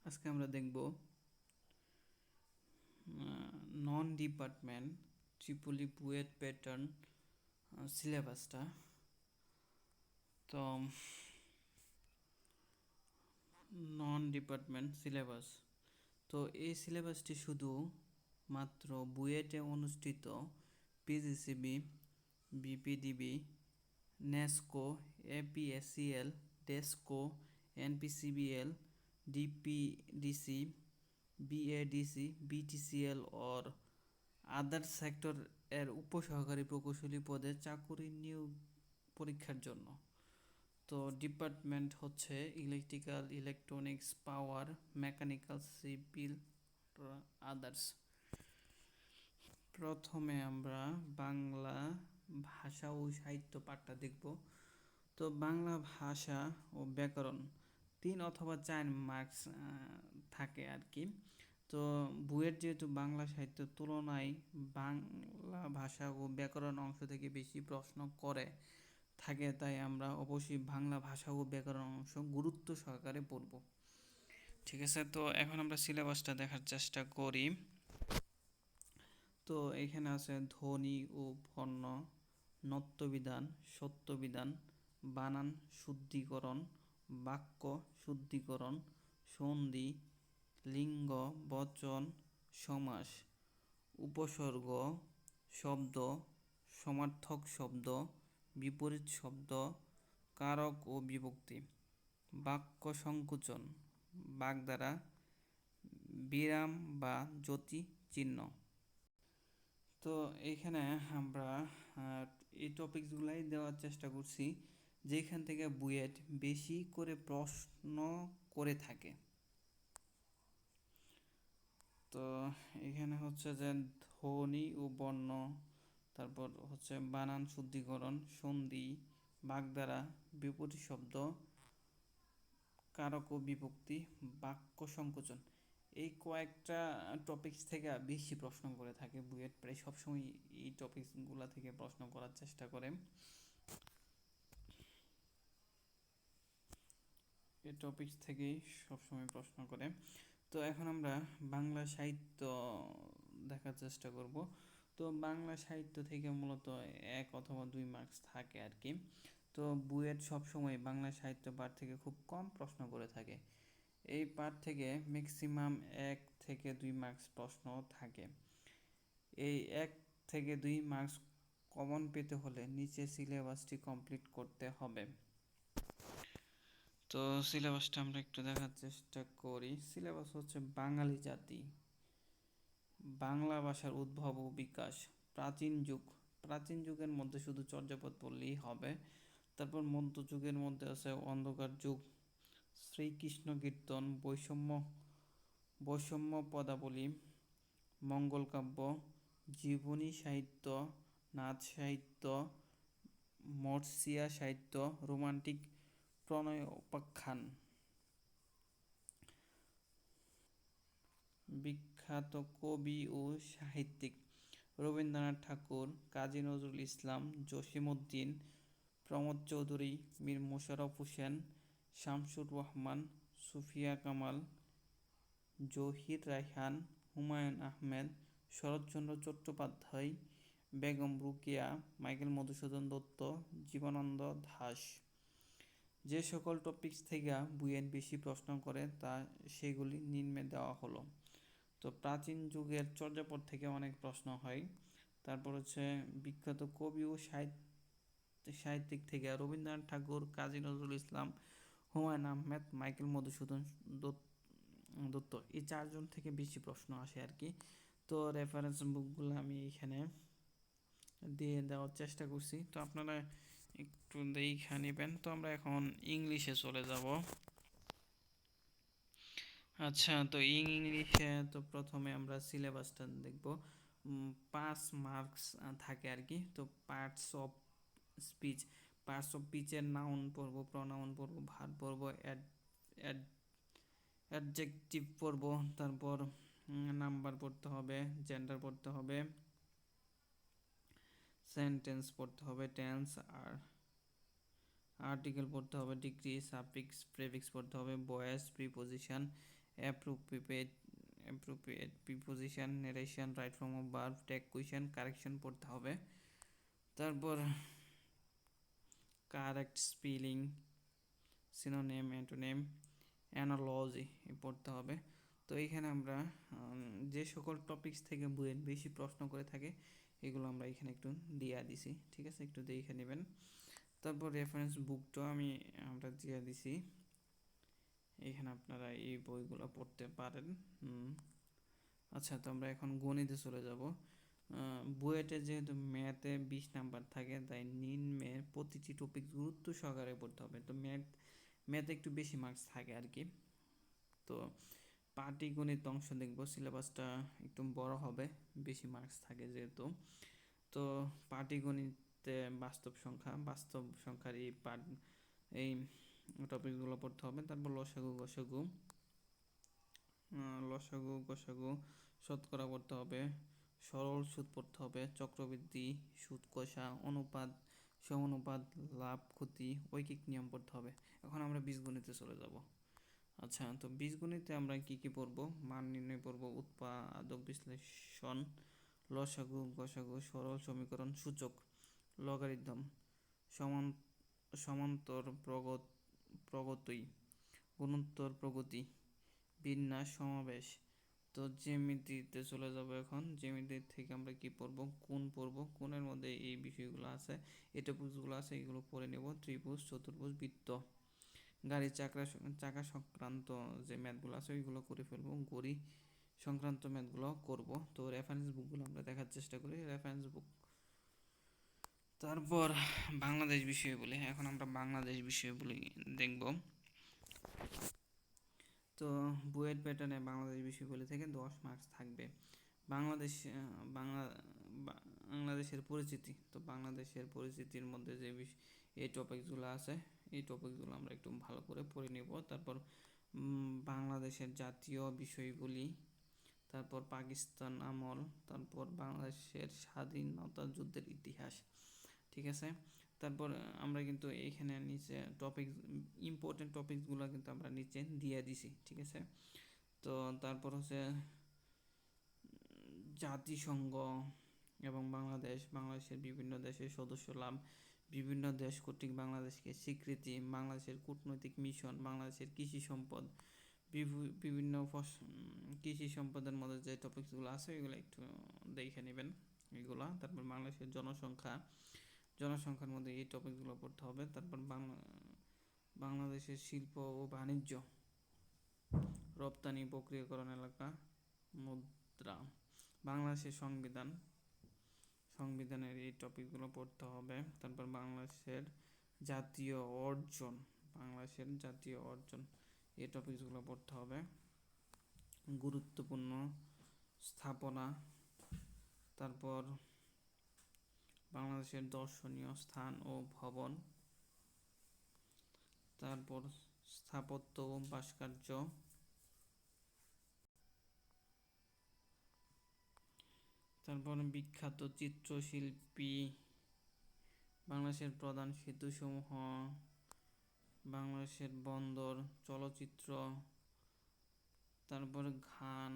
আজকে আমরা দেখব নন ডিপার্টমেন্ট ট্রিপলি বুয়েট প্যাটার্ন সিলেবাসটা। তো নন ডিপার্টমেন্ট সিলেবাস, তো এই সিলেবাসটি শুধু মাত্র বুয়েটে অনুষ্ঠিত PGCB, BPDB, NESCO, এপিএসসিএল, DESCO, এনপিসিবিএল, DPDC, BADC, BTCL और আদার সেক্টর এর উপসহকারী প্রকৌশলী পদে চাকুরি নিয়োগ পরীক্ষার জন্য। তো ডিপার্টমেন্ট হচ্ছে ইলেকট্রিক্যাল, ইলেকট্রনিক্স, পাওয়ার, মেকানিক্যাল, সিভিল, আদার্স। প্রথমে আমরা বাংলা ভাষা ও সাহিত্য পাঠটা দেখব। তো বাংলা ভাষা ও ব্যাকরণ 3 অথবা 4 মার্কস থাকে আর কি। তো বুয়েট যেহেতু বাংলা সাহিত্যের তুলনায় বাংলা ভাষা ও ব্যাকরণ অংশ থেকে বেশি প্রশ্ন করে থাকে, তাই আমরা অবশ্যই বাংলা ভাষা ও ব্যাকরণ অংশ গুরুত্ব সহকারে পড়ব। ঠিক আছে, তো এখন আমরা সিলেবাসটা দেখার চেষ্টা করি। তো এখানে আছে ধ্বনি ও বর্ণ, নত্যবিধান, সত্যবিধান, বানান শুদ্ধিকরণ, বাক্য শুদ্ধিকরণ, সন্ধি, লিঙ্গ, বচন, সমাস, উপসর্গ, শব্দ, সমার্থক শব্দ, বিপরীত শব্দ, কারক ও বিভক্তি, বাক্য সংকোচন, বাগধারা, বিরাম বা যতি চিহ্ন। তো এইখানে আমরা এই টপিকসগুলাই দেওয়ার চেষ্টা করছি যেখান থেকে বুয়েট বেশি করে প্রশ্ন করে থাকে। তো এখানে হচ্ছে যে ধ্বনি ও বর্ণ, তারপর হচ্ছে বানান শুদ্ধিকরণ, সন্ধি, বাগধারা, বিপরীত শব্দ, কারক ও বিভক্তি, বাক্য সংকোচন, এই কয়েকটা টপিকস থেকে বেশি প্রশ্ন করে থাকে বুয়েট। প্রায় সবসময় এই টপিকসগুলো থেকে প্রশ্ন করার চেষ্টা করে। এই টপিকস থেকেই সবসময় প্রশ্ন করে। তো এখন আমরা বাংলা সাহিত্য দেখার চেষ্টা করব। তো বাংলা সাহিত্য থেকে মূলত 1 অথবা 2 মার্কস থাকে আর কি। তো বুয়েট সবসময় বাংলা সাহিত্য পাঠ থেকে খুব কম প্রশ্ন করে থাকে। এই পাঠ থেকে ম্যাক্সিমাম 1 থেকে 2 মার্কস প্রশ্ন থাকে। এই 1 থেকে 2 মার্কস কমন পেতে হলে নিচে সিলেবাসটি কমপ্লিট করতে হবে। তো সিলেবাসটা আমরা একটু দেখার চেষ্টা করি। সিলেবাস হচ্ছে বাঙালি জাতি, বাংলা ভাষার উদ্ভব ও বিকাশ, প্রাচীন যুগ, প্রাচীন যুগের মধ্যে শুধু চর্যাপদ পড়লেই হবে। তারপর মধ্যযুগের মধ্যে আছে অন্ধকার যুগ, শ্রীকৃষ্ণ কীর্তন, বৈষম্য পদাবলী, মঙ্গল কাব্য, জীবনী সাহিত্য, নাচ সাহিত্য, মর্সিয়া সাহিত্য, রোমান্টিক প্রণয় উপাখ্যান। বিখ্যাত কবি ও সাহিত্যিক রবীন্দ্রনাথ ঠাকুর, কাজী নজরুল ইসলাম, জসিমউদ্দিন, প্রমোদ চৌধুরী, মীর মোশাররফ হোসেন, শামসুর রহমান, সুফিয়া কামাল, জহির রায়হান, হুমায়ুন আহমেদ, শরৎচন্দ্র চট্টোপাধ্যায়, বেগম রোকেয়া, মাইকেল মধুসূদন দত্ত, জীবনানন্দ দাশ। যে সকল টপিকস থেকে বুয়েট বেশি প্রশ্ন করে তা সেগুলি নিম্নে দেওয়া হলো। তো প্রাচীন যুগের চর্যাপদ থেকে অনেক প্রশ্ন হয়। তারপর হচ্ছে বিখ্যাত কবি ও সাহিত্যিক থেকে রবীন্দ্রনাথ ঠাকুর, কাজী নজরুল ইসলাম, হুমায়ুন আহমেদ, মাইকেল মধুসূদন দত্ত, এই 4 জন থেকে বেশি প্রশ্ন আসে আর কি। তো রেফারেন্স বুকগুলো আমি এখানে দিয়ে দেওয়ার চেষ্টা করছি, তো আপনারা একটু দেখে নেবেন। তো আমরা এখন ইংলিশে চলে যাব। আচ্ছা, তো ইংলিশে তো প্রথমে আমরা সিলেবাসটা দেখব। 5 মার্কস থাকে আর কি। তো parts of speech, parts of স্পিচের নাউন পড়ব, প্রনাউন পড়ব, ভার্ব পড়ব, অ্যাডজেক্টিভ পড়ব, তারপর নাম্বার পড়তে হবে, জেন্ডার পড়তে হবে, সেন্টেন্স পড়তে হবে, টেন্স আর আর্টিকেল পড়তে হবে, ডিগ্রি, সাফিক্স, প্রেফিক্স পড়তে হবে, voice, preposition, appropriate appropriate preposition, narration, right form of verb, tag question, correction পড়তে হবে। তারপর correct spelling, synonym, antonym, analogy পড়তে হবে। তো এইখানে আমরা যে সকল টপিকস থেকে বইয়ের বেশি প্রশ্ন করে থাকে এগুলো আমরা এখানে একটু দিয়ে দিছি, ঠিক আছে, একটু দেখে নেবেন। তারপর রেফারেন্স বুকটাও আমরা দিয়ে দিছি, এখানে আপনারা এই বইগুলো পড়তে পারেন। আচ্ছা, তো আমরা এখন গণিতে চলে যাব। বুয়েটে যেহেতু ম্যাথে 20 নাম্বার থাকে, তাই নিম্নের প্রতিটি টপিক গুরুত্ব সহকারে পড়তে হবে। তো ম্যাথে একটু বেশি মার্কস থাকে আর কি। তো পাটিগণিত অংশ দেখব, সিলেবাসটা একটু বড় হবে, বেশি মার্কস থাকে যেহেতু। তো পাটিগণিতে বাস্তব সংখ্যার এই টপিকগুলো পড়তে হবে। তারপর লসাগু, শতকরা পড়তে হবে, সরল সুদ পড়তে হবে, চক্রবৃদ্ধি, সুদ কষা, অনুপাত, সমানুপাত, লাভ ক্ষতি, ঐকিক নিয়ম পড়তে হবে। এখন আমরা বীজগণিতে চলে যাব। আচ্ছা, তো বীজগণিতে আমরা কি পড়ব? মান নির্ণয় পড়ব, উৎপাদক বিশ্লেষণ, লসাগু, গসাগু, সরল সমীকরণ, সূচক, লগারিদম, সমান্তর প্রগতি, গুণোত্তর প্রগতি, বিন্যাস, সমাবেশ। তো জ্যামিতিতে চলে যাব। এখন জ্যামিতি থেকে আমরা কি পড়ব? কোণ পড়ব। কোণের মধ্যে এই বিষয়গুলো আছে, এই টপিকসগুলো আছে, এগুলো পড়ে নেব। ত্রিভুজ, চতুর্ভুজ, বৃত্ত, গাড়ি চাকা সংক্রান্ত যে ম্যাথগুলো আছে ওইগুলো করে ফেলবো, গড়ি সংক্রান্ত ম্যাথগুলো করব। তো রেফারেন্স বুকগুলো আমরা দেখার চেষ্টা করি, রেফারেন্স বুক। তারপর বাংলাদেশ বিষয় বলি, এখন আমরা বাংলাদেশ বিষয় বলি দেখব। তো বুয়েট প্যাটার্নে বাংলাদেশ বিষয় বলি থেকে 10 মার্কস থাকবে। বাংলাদেশের পরিচিতি, তো বাংলাদেশের পরিচিতির মধ্যে যে এই টপিকসগুলো আছে এই টপিকসগুলো আমরা একটু ভালো করে পড়ে নেব। তারপর বাংলাদেশের জাতীয় বিষয়গুলি, তারপর পাকিস্তান আমল, তারপর বাংলাদেশের স্বাধীনতা যুদ্ধের ইতিহাস, ঠিক আছে। তারপর আমরা কিন্তু এইখানে নিচে ইম্পর্টেন্ট টপিকসগুলো কিন্তু আমরা নিচে দিয়ে দিছি, ঠিক আছে। তো তারপর হচ্ছে জাতিসংঘ এবং বাংলাদেশের বিভিন্ন দেশের সদস্য লাভ, বিভিন্ন দেশ কর্তৃক বাংলাদেশকে স্বীকৃতি, বাংলাদেশের কূটনৈতিক মিশন, বাংলাদেশের কৃষি সম্পদ, বিভিন্ন কৃষি সম্পদের মধ্যে যে টপিকসগুলো আছে এগুলো একটু দেখে নেবেন এগুলা। তারপর বাংলাদেশের জনসংখ্যার মধ্যে এই টপিকগুলো পড়তে হবে। তারপর বাংলাদেশের শিল্প ও বাণিজ্য, রপ্তানি, প্রক্রিয়াকরণ এলাকা, মুদ্রা, বাংলাদেশের সংবিধানের এই টপিকগুলো পড়তে হবে। তারপর বাংলাদেশের জাতীয় অর্জন এই টপিকসগুলো পড়তে হবে। গুরুত্বপূর্ণ স্থাপনা, তারপর বাংলাদেশের দর্শনীয় স্থান ও ভবন, তারপর স্থাপত্য ও ভাস্কর্য, তারপর বিখ্যাত চিত্রশিল্পী, বাংলাদেশের প্রধান সেতুসমূহ, বাংলাদেশের বন্দর, চলচ্চিত্র, তারপর গান,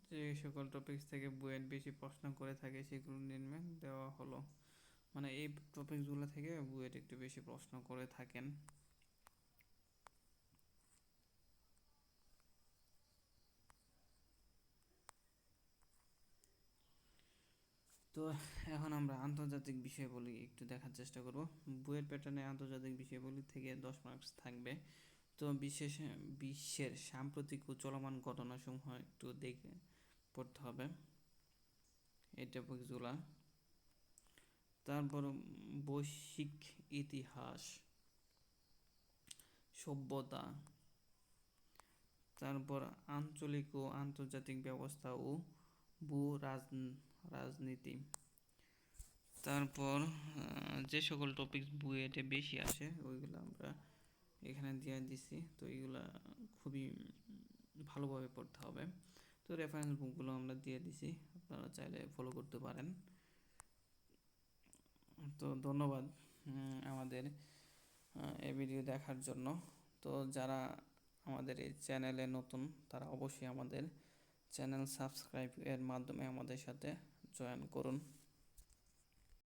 যে সকল টপিকস থেকে বুয়েট বেশি প্রশ্ন করে থাকে সেগুলো নির্ণয় দেওয়া হলো। মানে এই টপিকসগুলো থেকে বুয়েট একটু বেশি প্রশ্ন করে থাকেন। তো এখন আমরা আন্তর্জাতিক বিষয়বলি একটু দেখার চেষ্টা করব। বুয়েট প্যাটার্নে আন্তর্জাতিক বিষয়বলি থেকে 10 মার্কস থাকবে। তো বিশ্বের সাম্প্রতিক ও চলমান ঘটনাসমূহ একটু দেখে পড়তে হবে এই টপিকসগুলা। তারপর বৈশ্বিক ইতিহাস, সভ্যতা, তারপর আঞ্চলিক ও আন্তর্জাতিক ব্যবস্থা ও ভূ রাজনীতি। তারপর যে সকল টপিকস বুয়েটে বেশি আসে ওইগুলো আমরা এখানে দিয়ে দিছি। তো এইগুলা খুবই ভালোভাবে পড়তে হবে। তো রেফারেন্স বুকগুলো আমরা দিয়ে দিছি, আপনারা চাইলে ফলো করতে পারেন। তো ধন্যবাদ আমাদের এই ভিডিও দেখার জন্য। তো যারা আমাদের এই চ্যানেলে নতুন তারা অবশ্যই আমাদের চ্যানেল সাবস্ক্রাইব এর মাধ্যমে আমাদের সাথে জয়েন করুন।